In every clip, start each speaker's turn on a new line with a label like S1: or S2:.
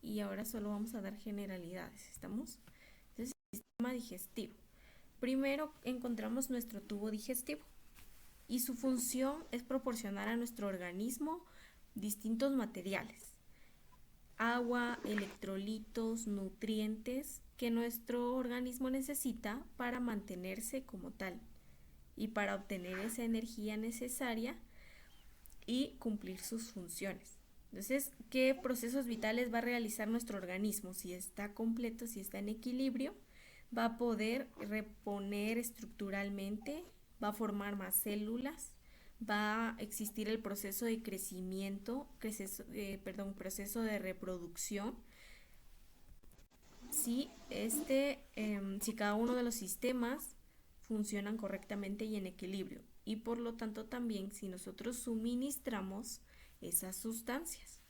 S1: y ahora solo vamos a dar generalidades, ¿estamos? Entonces, el sistema digestivo. Primero encontramos nuestro tubo digestivo y su función es proporcionar a nuestro organismo distintos materiales, agua, electrolitos, nutrientes que nuestro organismo necesita para mantenerse como tal y para obtener esa energía necesaria y cumplir sus funciones. Entonces, ¿qué procesos vitales va a realizar nuestro organismo? Si está completo, si está en equilibrio, va a poder reponer estructuralmente, va a formar más células, va a existir el proceso de crecimiento, proceso de reproducción. Si cada uno de los sistemas funcionan correctamente y en equilibrio, y por lo tanto también si nosotros suministramos esas sustancias.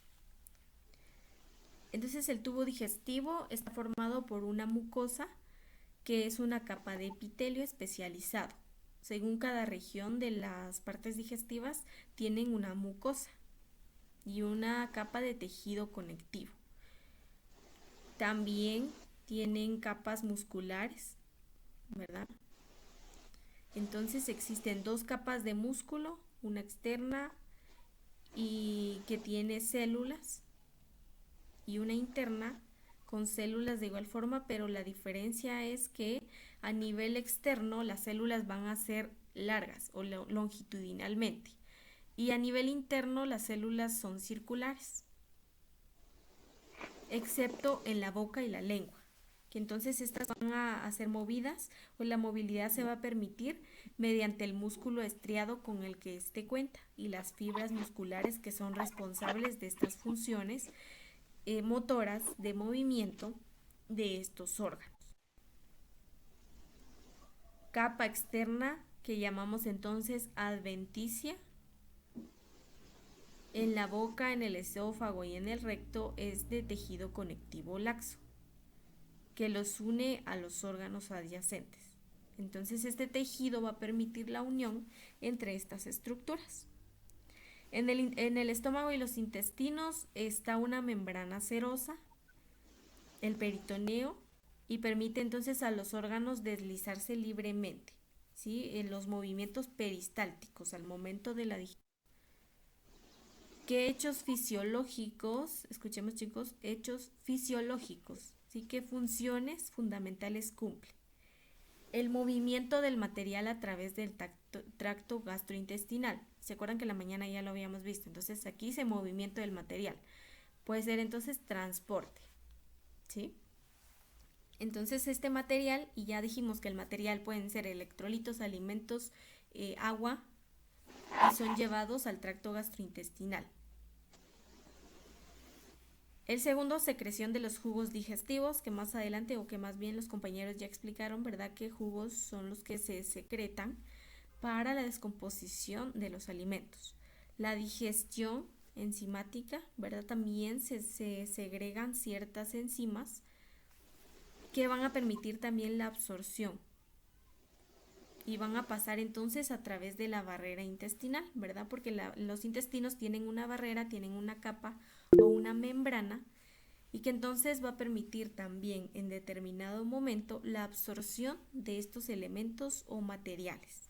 S1: Entonces el tubo digestivo está formado por una mucosa que es una capa de epitelio especializado. Según cada región de las partes digestivas tienen una mucosa y una capa de tejido conectivo. También tienen capas musculares, ¿verdad? Entonces existen dos capas de músculo, una externa y que tiene células y una interna con células de igual forma, pero la diferencia es que a nivel externo las células van a ser largas o longitudinalmente y a nivel interno las células son circulares, excepto en la boca y la lengua, que entonces estas van a ser movidas o la movilidad se va a permitir mediante el músculo estriado con el que éste cuenta y las fibras musculares que son responsables de estas funciones motoras de movimiento de estos órganos. Capa externa que llamamos entonces adventicia. En la boca, en el esófago y en el recto es de tejido conectivo laxo, que los une a los órganos adyacentes. Entonces este tejido va a permitir la unión entre estas estructuras. En el estómago y los intestinos está una membrana serosa, el peritoneo, y permite entonces a los órganos deslizarse libremente, ¿sí? En los movimientos peristálticos al momento de la digestión. ¿Qué hechos fisiológicos, escuchemos chicos, hechos fisiológicos, ¿sí? ¿Qué funciones fundamentales cumple? El movimiento del material a través del tracto gastrointestinal. ¿Se acuerdan que en la mañana ya lo habíamos visto? Entonces aquí dice movimiento del material. Puede ser entonces transporte, ¿sí? Entonces este material, y ya dijimos que el material pueden ser electrolitos, alimentos, agua, y son llevados al tracto gastrointestinal. El segundo, secreción de los jugos digestivos, que más adelante o que más bien los compañeros ya explicaron, ¿verdad? Que jugos son los que se secretan para la descomposición de los alimentos. La digestión enzimática, ¿verdad? También se segregan ciertas enzimas que van a permitir también la absorción y van a pasar entonces a través de la barrera intestinal, ¿verdad? Porque los intestinos tienen una barrera, tienen una capa o una membrana y que entonces va a permitir también en determinado momento la absorción de estos elementos o materiales.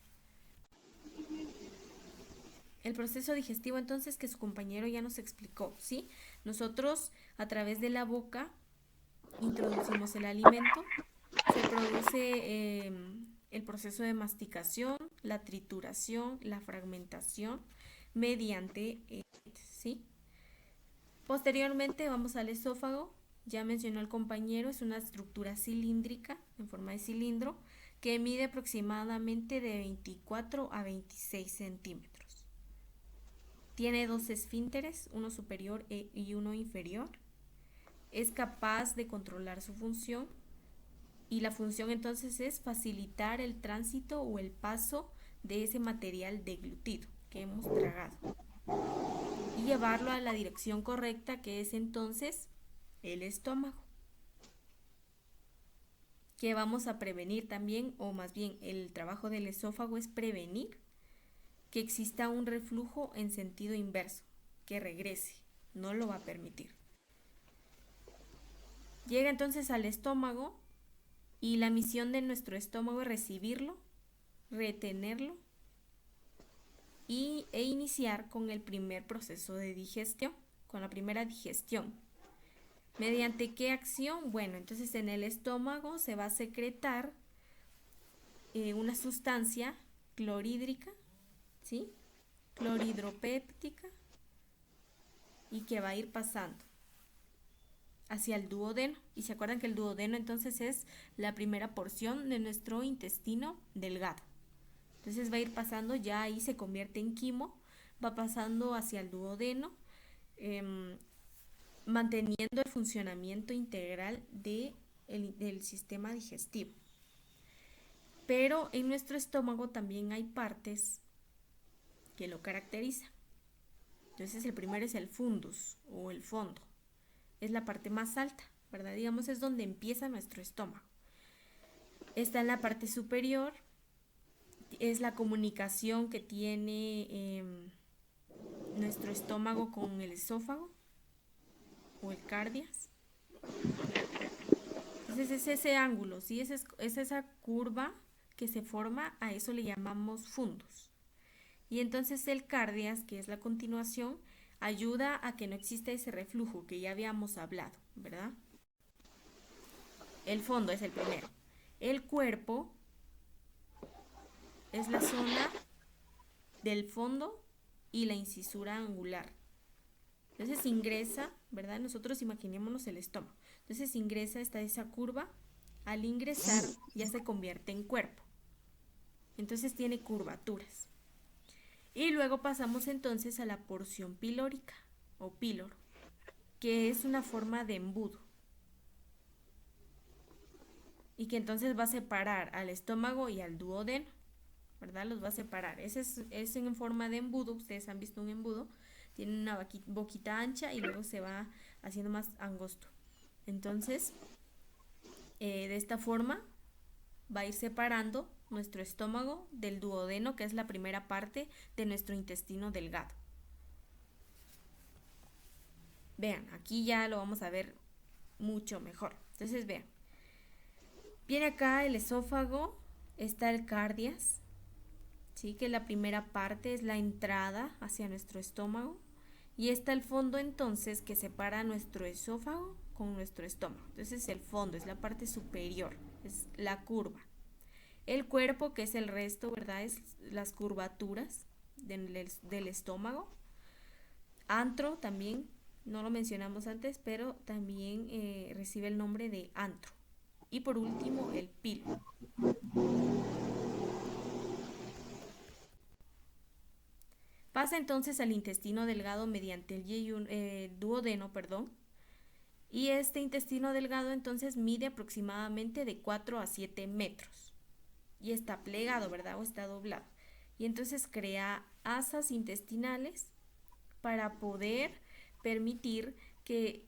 S1: El proceso digestivo entonces que su compañero ya nos explicó, ¿sí? Nosotros a través de la boca introducimos el alimento, se produce el proceso de masticación, la trituración, la fragmentación mediante, ¿sí? Posteriormente vamos al esófago, ya mencionó el compañero, es una estructura cilíndrica en forma de cilindro que mide aproximadamente de 24 a 26 centímetros. Tiene dos esfínteres, uno superior y uno inferior. Es capaz de controlar su función y la función entonces es facilitar el tránsito o el paso de ese material deglutido que hemos tragado y llevarlo a la dirección correcta, que es entonces el estómago, que vamos a prevenir también, o más bien el trabajo del esófago es prevenir que exista un reflujo en sentido inverso, que regrese, no lo va a permitir. Llega entonces al estómago y la misión de nuestro estómago es recibirlo, retenerlo e iniciar con el primer proceso de digestión, con la primera digestión. ¿Mediante qué acción? Bueno, entonces en el estómago se va a secretar una sustancia clorhídrica, ¿sí? Clorhidropéptica, y que va a ir pasando hacia el duodeno. Y se acuerdan que el duodeno entonces es la primera porción de nuestro intestino delgado. Entonces va a ir pasando, ya ahí se convierte en quimo, va pasando hacia el duodeno, manteniendo el funcionamiento integral del sistema digestivo. Pero en nuestro estómago también hay partes que lo caracterizan. Entonces el primero es el fundus o el fondo. Es la parte más alta, ¿verdad? Digamos, es donde empieza nuestro estómago. Está en la parte superior, es la comunicación que tiene nuestro estómago con el esófago o el cardias. Entonces es ese ángulo, ¿sí? Es esa curva que se forma, a eso le llamamos fundus. Y entonces el cardias, que es la continuación, ayuda a que no exista ese reflujo que ya habíamos hablado, ¿verdad? El fondo es el primero. El cuerpo es la zona del fondo y la incisura angular. Entonces ingresa, ¿verdad? Nosotros imaginémonos el estómago. Entonces ingresa, está esa curva. Al ingresar ya se convierte en cuerpo. Entonces tiene curvaturas. Y luego pasamos entonces a la porción pilórica o píloro, que es una forma de embudo. Y que entonces va a separar al estómago y al duodeno, ¿verdad? Los va a separar. Ese es en forma de embudo, ustedes han visto un embudo, tiene una boquita ancha y luego se va haciendo más angosto. Entonces, de esta forma va a ir separando nuestro estómago del duodeno, que es la primera parte de nuestro intestino delgado. Vean, aquí ya lo vamos a ver mucho mejor. Entonces, vean. Viene acá el esófago, está el cardias, ¿sí? Que la primera parte es la entrada hacia nuestro estómago. Y está el fondo entonces que separa nuestro esófago con nuestro estómago. Entonces el fondo es la parte superior, es la curva. El cuerpo, que es el resto, ¿verdad? Es las curvaturas del estómago. Antro también, no lo mencionamos antes, pero también recibe el nombre de antro. Y por último, el pilo. Pasa entonces al intestino delgado mediante el duodeno, perdón. Y este intestino delgado entonces mide aproximadamente de 4 a 7 metros. Y está plegado, ¿verdad? O está doblado. Y entonces crea asas intestinales para poder permitir que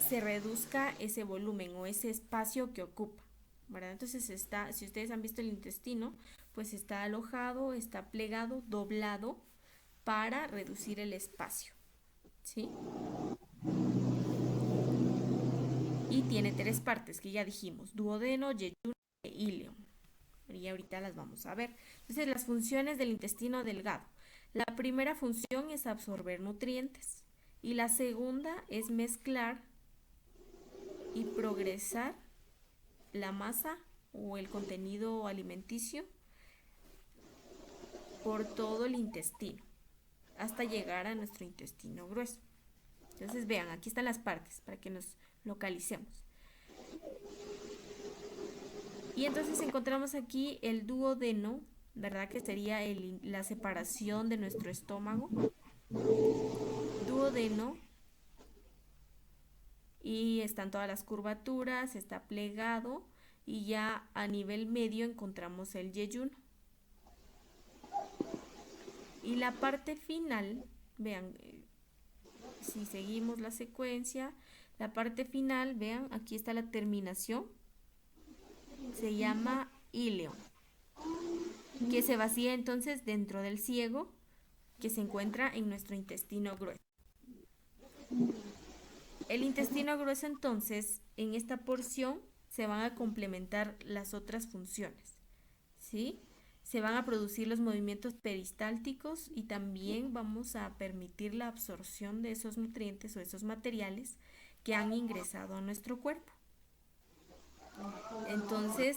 S1: se reduzca ese volumen o ese espacio que ocupa, ¿verdad? Entonces está, si ustedes han visto el intestino, pues está alojado, está plegado, doblado para reducir el espacio, ¿sí? Y tiene tres partes que ya dijimos: duodeno, yeyuno e ileum. Y ahorita las vamos a ver. Entonces, las funciones del intestino delgado. La primera función es absorber nutrientes y la segunda es mezclar y progresar la masa o el contenido alimenticio por todo el intestino hasta llegar a nuestro intestino grueso. Entonces vean, aquí están las partes para que nos localicemos. Y entonces encontramos aquí el duodeno, ¿verdad? Que sería la separación de nuestro estómago. Duodeno. Y están todas las curvaturas, está plegado y ya a nivel medio encontramos el yeyuno. Y la parte final, vean, si seguimos la secuencia, la parte final, vean, aquí está la terminación, se llama ileum, que se vacía entonces dentro del ciego que se encuentra en nuestro intestino grueso. El intestino grueso entonces, en esta porción se van a complementar las otras funciones, ¿sí? Se van a producir los movimientos peristálticos y también vamos a permitir la absorción de esos nutrientes o esos materiales que han ingresado a nuestro cuerpo. Entonces,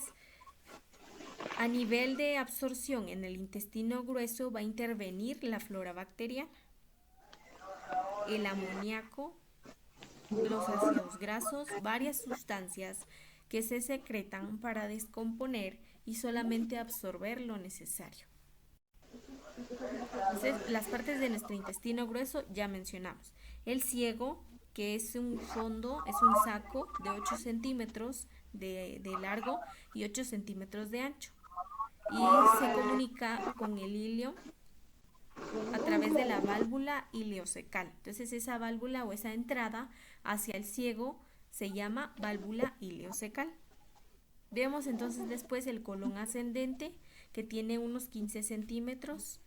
S1: a nivel de absorción en el intestino grueso va a intervenir la flora bacteriana, el amoníaco, los ácidos grasos, varias sustancias que se secretan para descomponer y solamente absorber lo necesario. Entonces, las partes de nuestro intestino grueso ya mencionamos. El ciego, que es un fondo, es un saco de 8 centímetros de largo y 8 centímetros de ancho. Y se comunica con el ilio a través de la válvula ileocecal. Entonces, esa válvula o esa entrada hacia el ciego se llama válvula ileocecal. Vemos entonces después el colon ascendente, que tiene unos 15 centímetros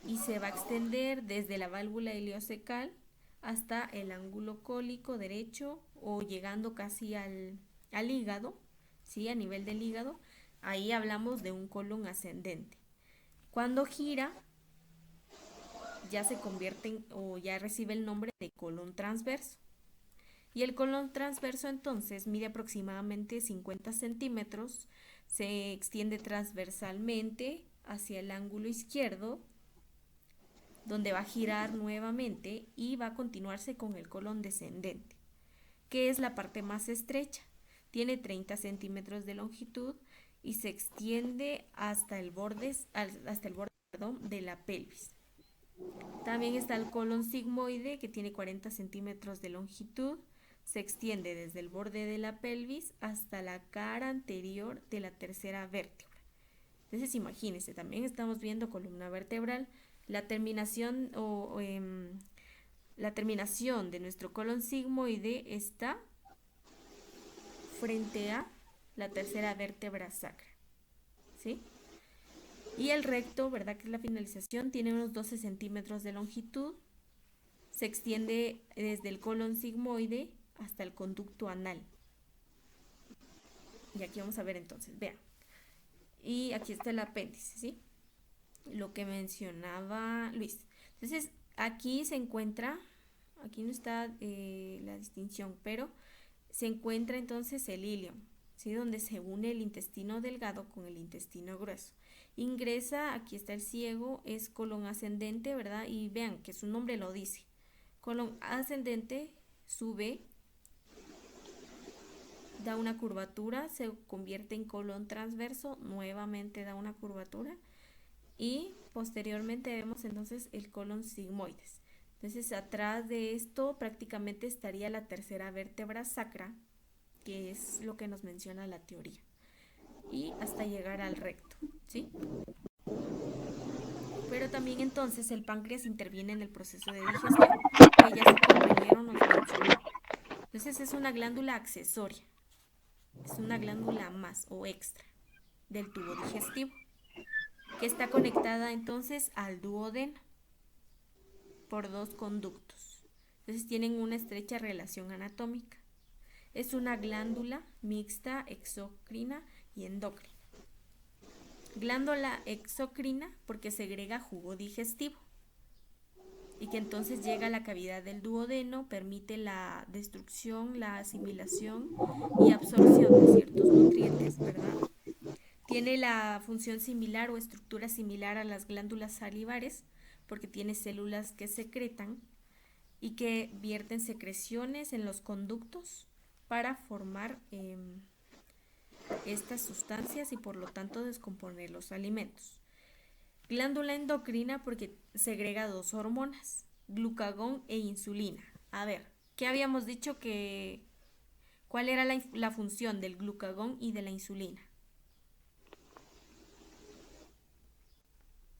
S1: y se va a extender desde la válvula ileocecal hasta el ángulo cólico derecho o llegando casi al hígado, ¿sí? A nivel del hígado. Ahí hablamos de un colon ascendente. Cuando gira, ya se convierte o ya recibe el nombre de colon transverso. Y el colon transverso entonces mide aproximadamente 50 centímetros, se extiende transversalmente hacia el ángulo izquierdo, donde va a girar nuevamente y va a continuarse con el colon descendente, que es la parte más estrecha. Tiene 30 centímetros de longitud y se extiende hasta el borde, de la pelvis. También está el colon sigmoide, que tiene 40 centímetros de longitud. Se extiende desde el borde de la pelvis hasta la cara anterior de la tercera vértebra. Entonces, imagínense, también estamos viendo columna vertebral. La terminación la terminación de nuestro colon sigmoide está frente a la tercera vértebra sacra, ¿sí? Y el recto, ¿verdad? Que es la finalización, tiene unos 12 centímetros de longitud. Se extiende desde el colon sigmoide hasta el conducto anal. Y aquí vamos a ver entonces, vean. Y aquí está el apéndice, ¿sí? Lo que mencionaba Luis. Entonces, aquí se encuentra, aquí no está la distinción, pero se encuentra entonces el ilion, ¿sí? Donde se une el intestino delgado con el intestino grueso. Ingresa, aquí está el ciego, es colon ascendente, ¿verdad? Y vean que su nombre lo dice. Colon ascendente, sube, da una curvatura, se convierte en colon transverso, nuevamente da una curvatura y posteriormente vemos entonces el colon sigmoides. Entonces atrás de esto prácticamente estaría la tercera vértebra sacra, que es lo que nos menciona la teoría, y hasta llegar al recto, ¿sí? Pero también entonces el páncreas interviene en el proceso de digestión, que ya su compañero nos mencionó. Entonces es una glándula accesoria, es una glándula más o extra del tubo digestivo, que está conectada entonces al duodeno por dos conductos. Entonces tienen una estrecha relación anatómica. Es una glándula mixta exocrina y endocrina. Glándula exocrina porque segrega jugo digestivo y que entonces llega a la cavidad del duodeno, permite la destrucción, la asimilación y absorción de ciertos nutrientes, ¿verdad? Tiene la función similar o estructura similar a las glándulas salivares porque tiene células que secretan y que vierten secreciones en los conductos para formar estas sustancias y por lo tanto descomponer los alimentos. Glándula endocrina porque segrega dos hormonas, glucagón e insulina. A ver, ¿qué habíamos dicho que cuál era la función del glucagón y de la insulina?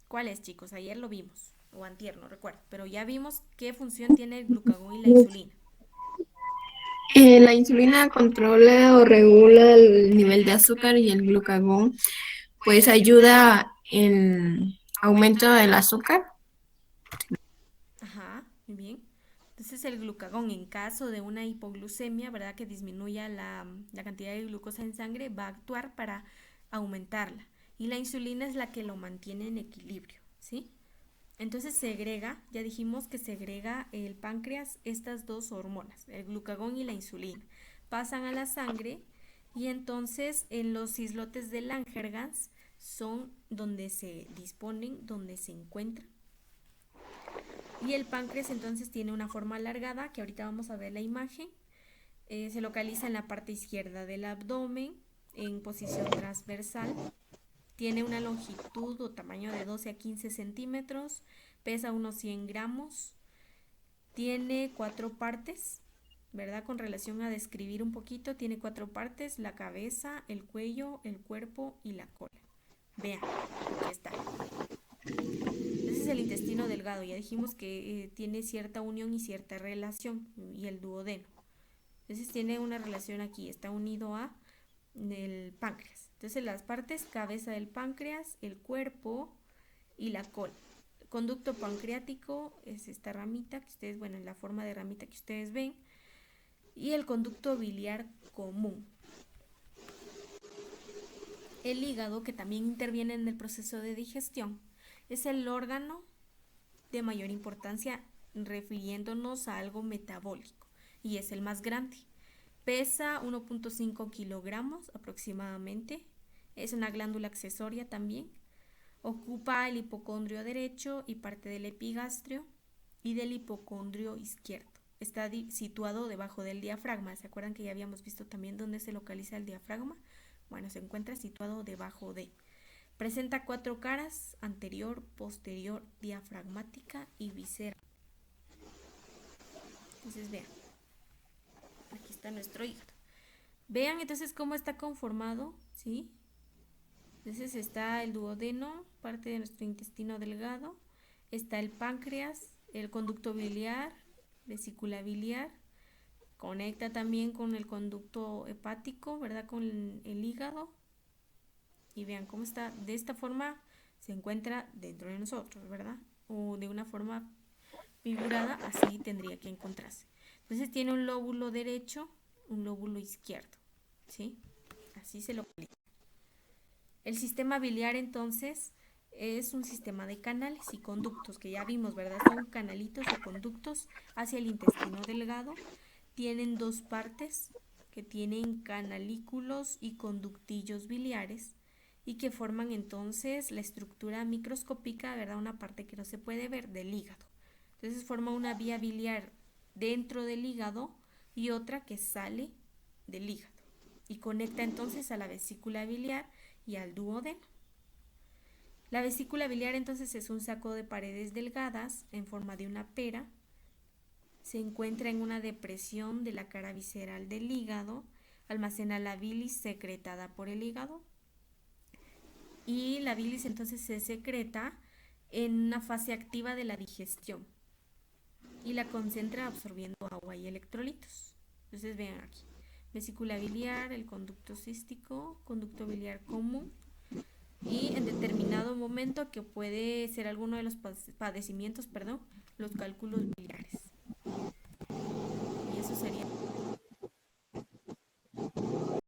S1: ¿Cuál es, chicos? Ayer lo vimos, o antier, no recuerdo, pero ya vimos qué función tiene el glucagón y la insulina.
S2: La insulina controla o regula el nivel de azúcar y el glucagón pues ayuda en aumento del azúcar.
S1: Ajá, muy bien. Entonces el glucagón, en caso de una hipoglucemia, ¿verdad? Que disminuya la cantidad de glucosa en sangre, va a actuar para aumentarla. Y la insulina es la que lo mantiene en equilibrio, ¿sí? Entonces segrega, ya dijimos que segrega el páncreas estas dos hormonas, el glucagón y la insulina. Pasan a la sangre y entonces en los islotes de Langerhans son donde se disponen, donde se encuentran. Y el páncreas entonces tiene una forma alargada, que ahorita vamos a ver la imagen. Se localiza en la parte izquierda del abdomen, en posición transversal. Tiene una longitud o tamaño de 12 a 15 centímetros, pesa unos 100 gramos, tiene 4 partes, ¿verdad? Con relación a describir un poquito, tiene 4 partes: la cabeza, el cuello, el cuerpo y la cola. Vean, aquí está. Ese es el intestino delgado, ya dijimos que tiene cierta unión y cierta relación, y el duodeno. Entonces tiene una relación aquí, está unido a el páncreas. Entonces las partes: cabeza del páncreas, el cuerpo y la cola. El conducto pancreático es esta ramita que ustedes, bueno, en la forma de ramita que ustedes ven, y el conducto biliar común. El hígado, que también interviene en el proceso de digestión, es el órgano de mayor importancia refiriéndonos a algo metabólico, y es el más grande. Pesa 1.5 kilogramos aproximadamente. Es una glándula accesoria también. Ocupa el hipocondrio derecho y parte del epigastrio y del hipocondrio izquierdo. Está situado debajo del diafragma. ¿Se acuerdan que ya habíamos visto también dónde se localiza el diafragma? Bueno, se encuentra situado debajo de. Presenta 4 caras: anterior, posterior, diafragmática y visceral. Entonces vean, aquí está nuestro hígado. Vean entonces cómo está conformado, ¿sí? Entonces está el duodeno, parte de nuestro intestino delgado, está el páncreas, el conducto biliar, vesícula biliar, conecta también con el conducto hepático, ¿verdad? Con el hígado. Y vean cómo está, de esta forma se encuentra dentro de nosotros, ¿verdad? O de una forma figurada, así tendría que encontrarse. Entonces tiene un lóbulo derecho, un lóbulo izquierdo, ¿sí? Así se localiza. El sistema biliar entonces es un sistema de canales y conductos que ya vimos, ¿verdad? Son canalitos o conductos hacia el intestino delgado. Tienen 2 partes que tienen canalículos y conductillos biliares y que forman entonces la estructura microscópica, ¿verdad? Una parte que no se puede ver del hígado. Entonces forma una vía biliar dentro del hígado y otra que sale del hígado y conecta entonces a la vesícula biliar y al duodeno. La vesícula biliar entonces es un saco de paredes delgadas en forma de una pera. Se encuentra en una depresión de la cara visceral del hígado, almacena la bilis secretada por el hígado y la bilis entonces se secreta en una fase activa de la digestión y la concentra absorbiendo agua y electrolitos. Entonces vean aquí: vesícula biliar, el conducto cístico, conducto biliar común, y en determinado momento, que puede ser alguno de los padecimientos, los cálculos biliares. Y eso sería